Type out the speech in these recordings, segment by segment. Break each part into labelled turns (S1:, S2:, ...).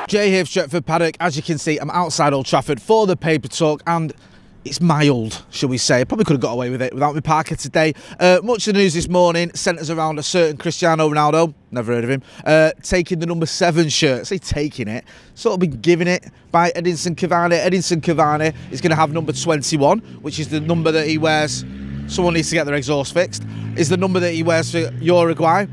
S1: Jay here, Stretford, Paddock. As you can see, I'm outside Old Trafford for the paper talk, and it's mild, shall we say. I probably could have got away with it without my Parker today. Much of the news this morning centres around a certain Cristiano Ronaldo, never heard of him, taking the number 7 shirt. I say taking it, sort of been given it by Edinson Cavani. Edinson Cavani is going to have number 21, which is the number that he wears. Someone needs to get their exhaust fixed. Is the number that he wears for Uruguay,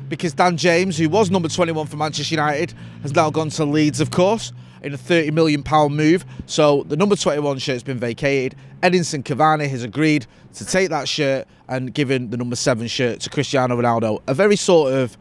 S1: because Dan James, who was number 21 for Manchester United, has now gone to Leeds, of course, in a £30 million move. So the number 21 shirt has been vacated. Edinson Cavani has agreed to take that shirt and given the number 7 shirt to Cristiano Ronaldo. A very sort of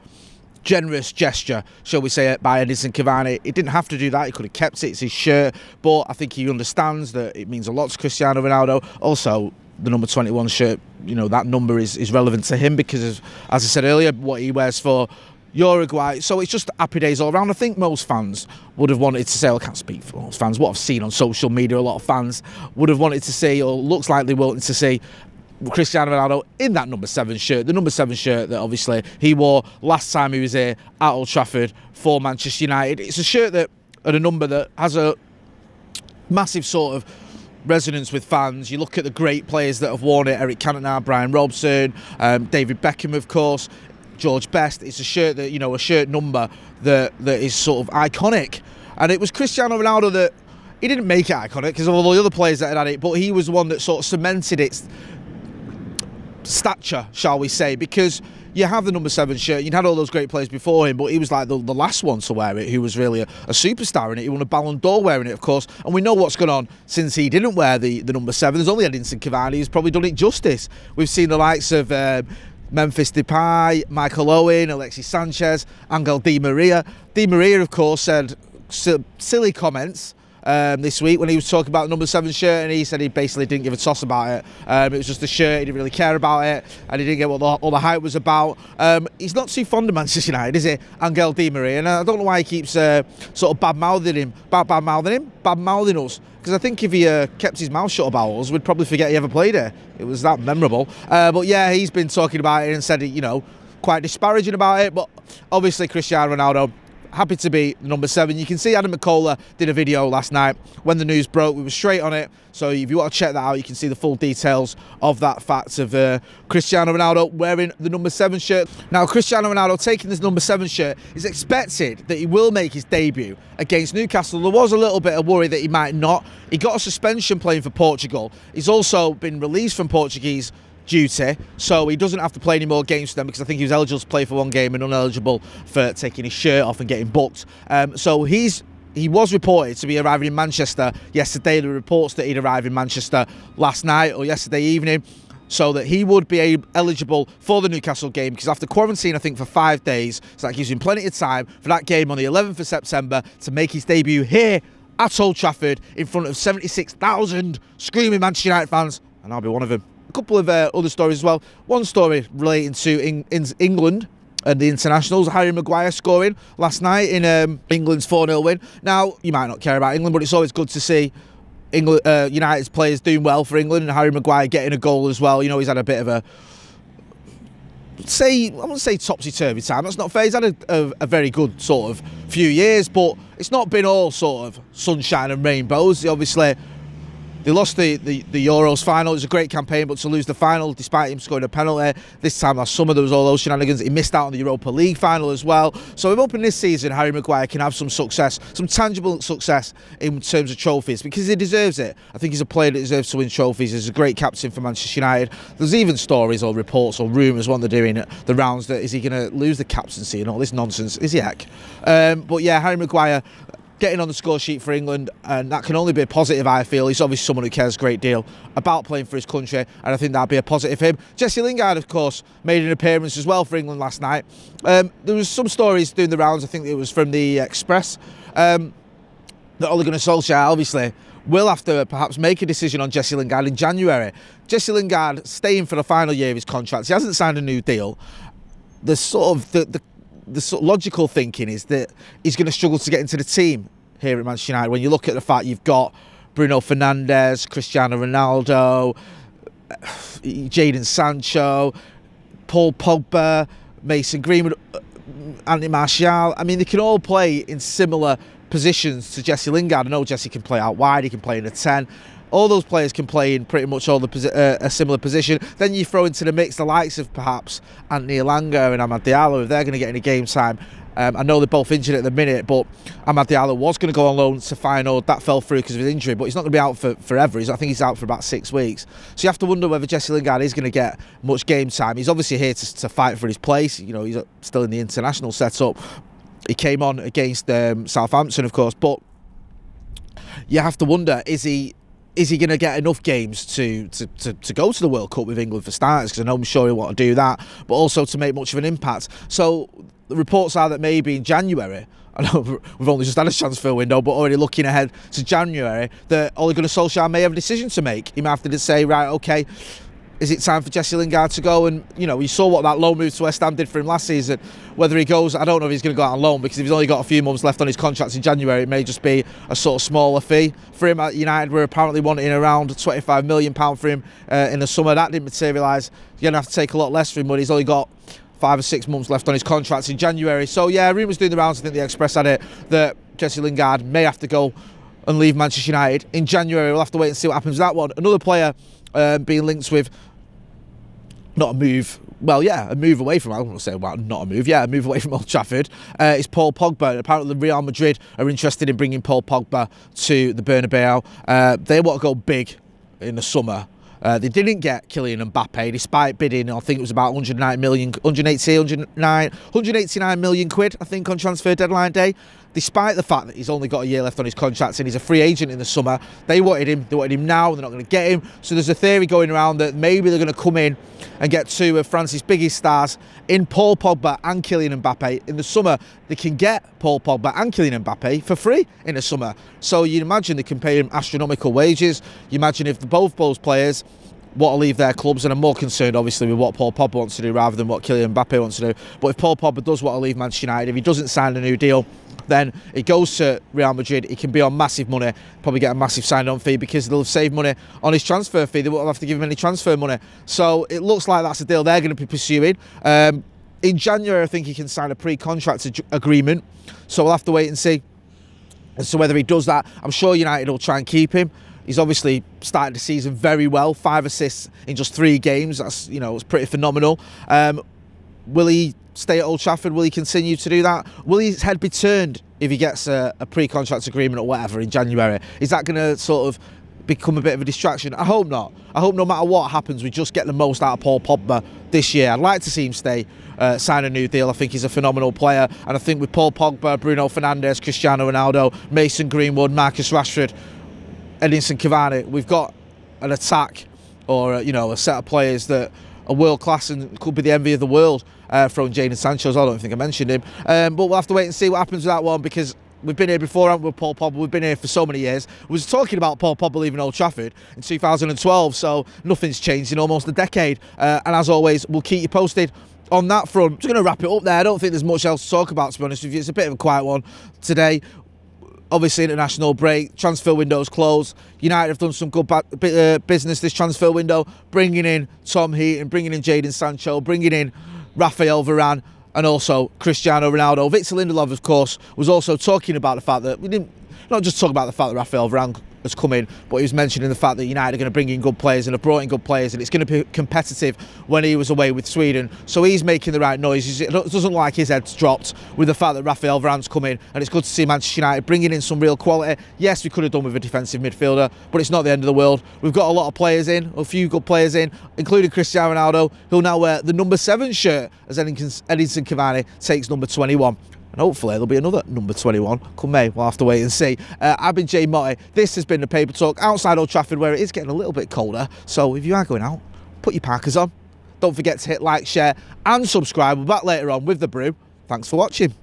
S1: generous gesture, shall we say, by Edinson Cavani. He didn't have to do that. He could have kept it. It's his shirt. But I think he understands that it means a lot to Cristiano Ronaldo. Also, the number 21 shirt, you know, that number is relevant to him because of, as I said earlier, what he wears for Uruguay. So it's just happy days all around. I think most fans would have wanted to say, I can't speak for most fans, what I've seen on social media, a lot of fans would have wanted to see, or looks like they wanted to see, Cristiano Ronaldo in that number 7 shirt, the number 7 shirt that obviously he wore last time he was here at Old Trafford for Manchester United. It's a shirt that, and a number that has a massive sort of resonance with fans. You look at the great players that have worn it: Eric Cantona, Brian Robson, David Beckham, of course, George Best. It's a shirt that, you know, a shirt number that is sort of iconic. And it was Cristiano Ronaldo that, he didn't make it iconic because of all the other players that had it, but he was the one that sort of cemented its stature, shall we say, because you have the number 7 shirt, you'd had all those great players before him, but he was like the last one to wear it, who was really a superstar in it. He won a Ballon d'Or wearing it, of course, and we know what's gone on since he didn't wear the number 7. There's only Edinson Cavani who's probably done it justice. We've seen the likes of Memphis Depay, Michael Owen, Alexis Sanchez, Angel Di Maria. Di Maria, of course, said silly comments this week when he was talking about the number 7 shirt, and he said he basically didn't give a toss about it. It was just a shirt, he didn't really care about it, and he didn't get what all the hype was about. He's not too fond of Manchester United, is he, Angel Di Maria? And I don't know why he keeps sort of bad-mouthing us, because I think if he kept his mouth shut about us, we'd probably forget he ever played it. It was that memorable. But yeah, he's been talking about it and said, you know, quite disparaging about it. But obviously Cristiano Ronaldo, happy to be number 7. You can see Adam McCullough did a video last night when the news broke. We were straight on it. So if you want to check that out, you can see the full details of that fact of Cristiano Ronaldo wearing the number 7 shirt. Now, Cristiano Ronaldo taking this number 7 shirt, is expected that he will make his debut against Newcastle. There was a little bit of worry that he might not. He got a suspension playing for Portugal. He's also been released from Portuguese duty, so he doesn't have to play any more games for them, because I think he was eligible to play for 1 game and uneligible for taking his shirt off and getting booked. So he was reported to be arriving in Manchester yesterday. The reports that he'd arrived in Manchester last night or yesterday evening, so that he would be eligible for the Newcastle game, because after quarantine, I think, for 5 days, so that gives him plenty of time for that game on the 11th of September to make his debut here at Old Trafford in front of 76,000 screaming Manchester United fans, and I'll be one of them. A couple of other stories as well. One story relating to England and the internationals. Harry Maguire scoring last night in England's 4-0 win. Now, you might not care about England, but it's always good to see United's players doing well for England, and Harry Maguire getting a goal as well. You know, he's had a bit of I wouldn't say topsy-turvy time, that's not fair. He's had a very good sort of few years, but it's not been all sort of sunshine and rainbows. Obviously, they lost the Euros final. It was a great campaign, but to lose the final despite him scoring a penalty this time last summer, there was all those shenanigans. He missed out on the Europa League final as well. So I'm hoping this season Harry Maguire can have some success, some tangible success in terms of trophies, because he deserves it. I think he's a player that deserves to win trophies. He's a great captain for Manchester United. There's even stories or reports or rumours when they're doing the rounds that is he going to lose the captaincy and all this nonsense. Is he heck? But yeah, Harry Maguire getting on the score sheet for England, and that can only be a positive, I feel. He's obviously someone who cares a great deal about playing for his country, and I think that'd be a positive for him. Jesse Lingard, of course, made an appearance as well for England last night. There was some stories doing the rounds, I think it was from the Express, that Ole Gunnar Solskjaer obviously will have to perhaps make a decision on Jesse Lingard in January. Jesse Lingard staying for the final year of his contract. He hasn't signed a new deal. The sort of the sort of logical thinking is that he's going to struggle to get into the team here at Manchester United. When you look at the fact you've got Bruno Fernandes, Cristiano Ronaldo, Jadon Sancho, Paul Pogba, Mason Greenwood, Anthony Martial. I mean, they can all play in similar positions to Jesse Lingard. I know Jesse can play out wide, he can play in a 10. All those players can play in pretty much all a similar position. Then you throw into the mix the likes of perhaps Anthony Elanga and Amad Diallo, if they're going to get any game time. I know they're both injured at the minute, but Amad Diallo was going to go on loan to Feyenoord. That fell through because of his injury, but he's not going to be out for forever. I think he's out for about 6 weeks. So you have to wonder whether Jesse Lingard is going to get much game time. He's obviously here to fight for his place. You know, he's still in the international setup. He came on against Southampton, of course, but you have to wonder, is he going to get enough games to go to the World Cup with England for starters? Because I know I'm sure he'll want to do that, but also to make much of an impact. So the reports are that maybe in January, I know we've only just had a transfer window, but already looking ahead to January, that Ole Gunnar Solskjaer may have a decision to make. He might have to say, right, okay, is it time for Jesse Lingard to go? And, you know, you saw what that loan move to West Ham did for him last season. Whether he goes, I don't know if he's going to go out on loan, because if he's only got a few months left on his contract in January, it may just be a sort of smaller fee for him. At United, we're apparently wanting around £25 million for him in the summer. That didn't materialise. You're going to have to take a lot less for him, but he's only got 5 or 6 months left on his contract in January. So, yeah, rumours doing the rounds. I think the Express had it that Jesse Lingard may have to go and leave Manchester United in January. We'll have to wait and see what happens with that one. Another player being linked with, not a move, well, yeah, a move away from, I don't want to say, well, not a move, yeah, a move away from Old Trafford, is Paul Pogba. Apparently Real Madrid are interested in bringing Paul Pogba to the Bernabeu. They want to go big in the summer. They didn't get Kylian Mbappe, despite bidding, I think it was about 189 million quid, I think, on transfer deadline day. Despite the fact that he's only got a year left on his contract and he's a free agent in the summer, they wanted him now, they're not going to get him. So there's a theory going around that maybe they're going to come in and get 2 of France's biggest stars in Paul Pogba and Kylian Mbappe. In the summer, they can get Paul Pogba and Kylian Mbappe for free in the summer. So you'd imagine they can pay him astronomical wages. You imagine if both those players want to leave their clubs, and I'm more concerned obviously with what Paul Pogba wants to do rather than what Kylian Mbappe wants to do. But if Paul Pogba does want to leave Manchester United, if he doesn't sign a new deal, then it goes to Real Madrid. He can be on massive money, probably get a massive sign-on fee, because they'll have saved money on his transfer fee. They won't have to give him any transfer money. So it looks like that's a deal they're going to be pursuing. In January, I think he can sign a pre-contract agreement. So we'll have to wait and see as to whether he does that. I'm sure United will try and keep him. He's obviously started the season very well. 5 assists in just 3 games. That's, you know, it's pretty phenomenal. Will he stay at Old Trafford? Will he continue to do that? Will his head be turned if he gets a pre-contract agreement or whatever in January? Is that going to sort of become a bit of a distraction? I hope not. I hope no matter what happens, we just get the most out of Paul Pogba this year. I'd like to see him stay, sign a new deal. I think he's a phenomenal player. And I think with Paul Pogba, Bruno Fernandes, Cristiano Ronaldo, Mason Greenwood, Marcus Rashford, Edinson Cavani, we've got an attack, or you know, a set of players that are world class and could be the envy of the world. From Jadon Sancho, I don't think I mentioned him, but we'll have to wait and see what happens with that one, because we've been here before, haven't we, with Paul Pogba? We've been here for so many years. We was talking about Paul Pogba leaving Old Trafford in 2012, so nothing's changed in almost a decade. And as always, we'll keep you posted on that front. I'm just going to wrap it up there. I don't think there's much else to talk about, to be honest with you. It's a bit of a quiet one today. Obviously, international break, transfer window's closed. United have done some good business this transfer window, bringing in Tom Heaton, bringing in Jadon Sancho, bringing in Raphael Varane, and also Cristiano Ronaldo. Victor Lindelof, of course, was also talking about the fact that we didn't, not just talk about the fact that Raphael Varane has come in, but he was mentioning the fact that United are going to bring in good players and have brought in good players, and it's going to be competitive when he was away with Sweden. So he's making the right noises. It doesn't look like his head's dropped with the fact that Raphael Varane's come in, and it's good to see Manchester United bringing in some real quality. Yes, we could have done with a defensive midfielder, but it's not the end of the world. We've got a lot of players in, a few good players in, including Cristiano Ronaldo, who'll now wear the number 7 shirt as Edinson Cavani takes number 21. And hopefully there'll be another number 21 come May. We'll have to wait and see. I've been Jay Motti. This has been the Paper Talk outside Old Trafford, where it is getting a little bit colder. So if you are going out, put your parkas on. Don't forget to hit like, share and subscribe. We're back later on with The Brew. Thanks for watching.